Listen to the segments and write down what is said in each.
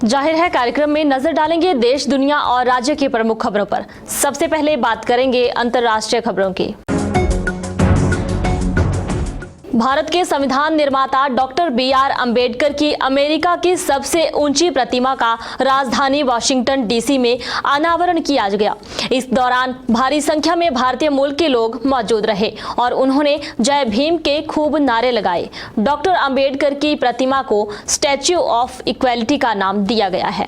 जाहिर है कार्यक्रम में नजर डालेंगे देश, दुनिया और राज्य की प्रमुख खबरों पर। सबसे पहले बात करेंगे अंतर्राष्ट्रीय खबरों की। भारत के संविधान निर्माता डॉक्टर बी.आर. अंबेडकर की अमेरिका की सबसे ऊंची प्रतिमा का राजधानी वॉशिंगटन डीसी में अनावरण किया गया। इस दौरान भारी संख्या में भारतीय मूल के लोग मौजूद रहे और उन्होंने जय भीम के खूब नारे लगाए। डॉक्टर अंबेडकर की प्रतिमा को स्टैच्यू ऑफ इक्वलिटी का नाम दिया गया है।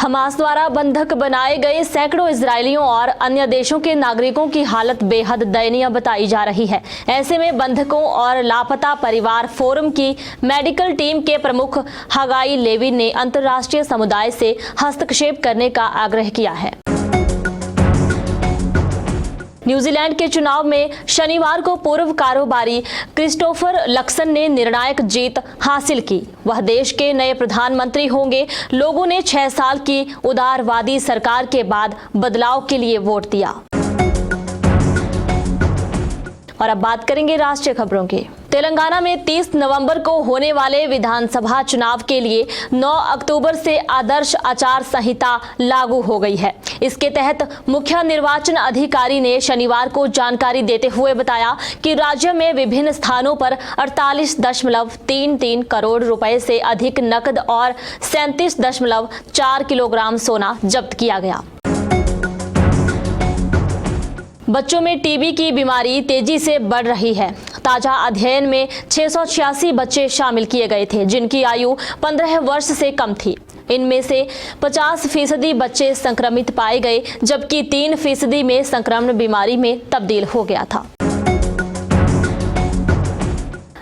हमास द्वारा बंधक बनाए गए सैकड़ों इजरायलियों और अन्य देशों के नागरिकों की हालत बेहद दयनीय बताई जा रही है। ऐसे में बंधकों और लापता परिवार फोरम की मेडिकल टीम के प्रमुख हगाई लेविन ने अंतर्राष्ट्रीय समुदाय से हस्तक्षेप करने का आग्रह किया है। न्यूजीलैंड के चुनाव में शनिवार को पूर्व कारोबारी क्रिस्टोफर लक्सन ने निर्णायक जीत हासिल की। वह देश के नए प्रधानमंत्री होंगे। लोगों ने 6 साल की उदारवादी सरकार के बाद बदलाव के लिए वोट दिया। और अब बात करेंगे राष्ट्रीय खबरों की। तेलंगाना में 30 नवंबर को होने वाले विधानसभा चुनाव के लिए 9 अक्टूबर से आदर्श आचार संहिता लागू हो गई है। इसके तहत मुख्य निर्वाचन अधिकारी ने शनिवार को जानकारी देते हुए बताया कि राज्य में विभिन्न स्थानों पर 48.33 करोड़ रुपए से अधिक नकद और 37.4 किलोग्राम सोना जब्त किया गया। बच्चों में टीबी की बीमारी तेजी से बढ़ रही है। ताजा अध्ययन में 686 बच्चे शामिल किए गए थे जिनकी आयु 15 वर्ष से कम थी। इनमें से 50% बच्चे संक्रमित पाए गए, जबकि 3% में संक्रमण बीमारी में तब्दील हो गया था।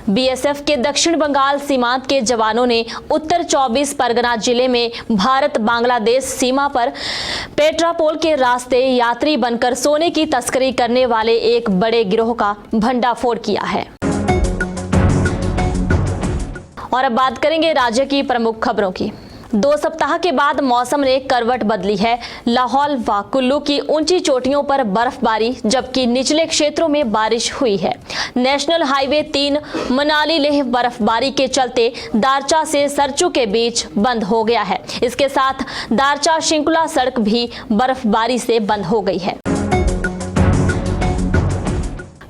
बीएसएफ के दक्षिण बंगाल सीमांत के जवानों ने उत्तर 24 परगना जिले में भारत बांग्लादेश सीमा पर पेट्रापोल के रास्ते यात्री बनकर सोने की तस्करी करने वाले एक बड़े गिरोह का भंडाफोड़ किया है। और अब बात करेंगे राज्य की प्रमुख खबरों की। 2 सप्ताह के बाद मौसम ने करवट बदली है। लाहौल व कुल्लू की ऊंची चोटियों पर बर्फबारी, जबकि निचले क्षेत्रों में बारिश हुई है। नेशनल हाईवे 3 मनाली लेह बर्फबारी के चलते दारचा से सरचू के बीच बंद हो गया है। इसके साथ दारचा शिंकुला सड़क भी बर्फबारी से बंद हो गई है।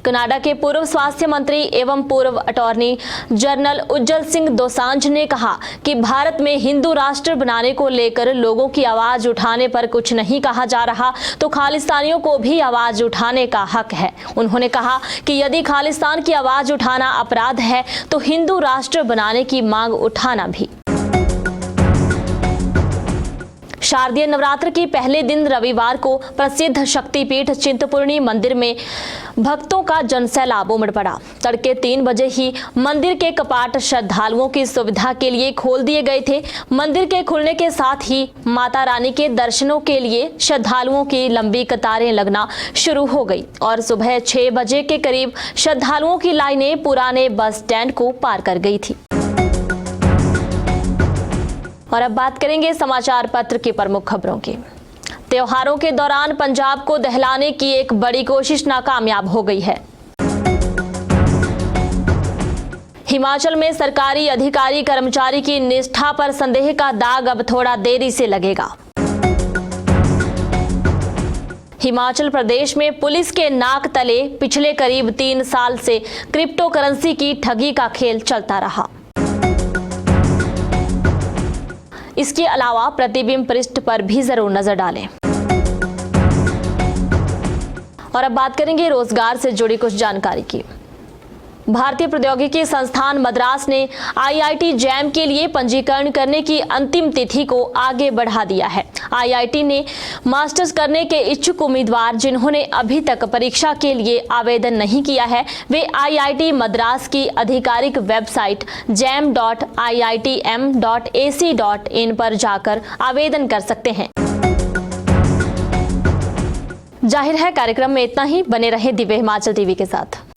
कनाडा के पूर्व स्वास्थ्य मंत्री एवं पूर्व अटॉर्नी जनरल उज्जवल सिंह दोसांझ ने कहा कि भारत में हिंदू राष्ट्र बनाने को लेकर लोगों की आवाज उठाने पर कुछ नहीं कहा जा रहा, तो खालिस्तानियों को भी आवाज उठाने का हक है। उन्होंने कहा कि यदि खालिस्तान की आवाज उठाना अपराध है तो हिंदू राष्ट्र बनाने की मांग उठाना भी। शारदीय नवरात्र की पहले दिन रविवार को प्रसिद्ध शक्तिपीठ चिंतपूर्णी मंदिर में भक्तों का जनसैलाब उमड़ पड़ा। तड़के 3 बजे ही मंदिर के कपाट श्रद्धालुओं की सुविधा के लिए खोल दिए गए थे। मंदिर के खुलने के साथ ही माता रानी के दर्शनों के लिए श्रद्धालुओं की लंबी कतारें लगना शुरू हो गई और सुबह 6 बजे के करीब श्रद्धालुओं की लाइनें पुराने बस स्टैंड को पार कर गई थी। और अब बात करेंगे समाचार पत्र की प्रमुख खबरों की। त्योहारों के दौरान पंजाब को दहलाने की एक बड़ी कोशिश नाकामयाब हो गई है। हिमाचल में सरकारी अधिकारी कर्मचारी की निष्ठा पर संदेह का दाग अब थोड़ा देरी से लगेगा। हिमाचल प्रदेश में पुलिस के नाक तले पिछले करीब 3 साल से क्रिप्टो करेंसी की ठगी का खेल चलता रहा। इसके अलावा प्रतिबिंब पृष्ठ पर भी जरूर नजर डालें। और अब बात करेंगे रोजगार से जुड़ी कुछ जानकारी की। भारतीय प्रौद्योगिकी संस्थान मद्रास ने आईआईटी जैम के लिए पंजीकरण करने की अंतिम तिथि को आगे बढ़ा दिया है। आईआईटी ने मास्टर्स करने के इच्छुक उम्मीदवार जिन्होंने अभी तक परीक्षा के लिए आवेदन नहीं किया है, वे आईआईटी मद्रास की आधिकारिक वेबसाइट jam.iitm.ac.in पर जाकर आवेदन कर सकते हैं। जाहिर है कार्यक्रम में इतना ही। बने रहे दिव्य हिमाचल टीवी के साथ।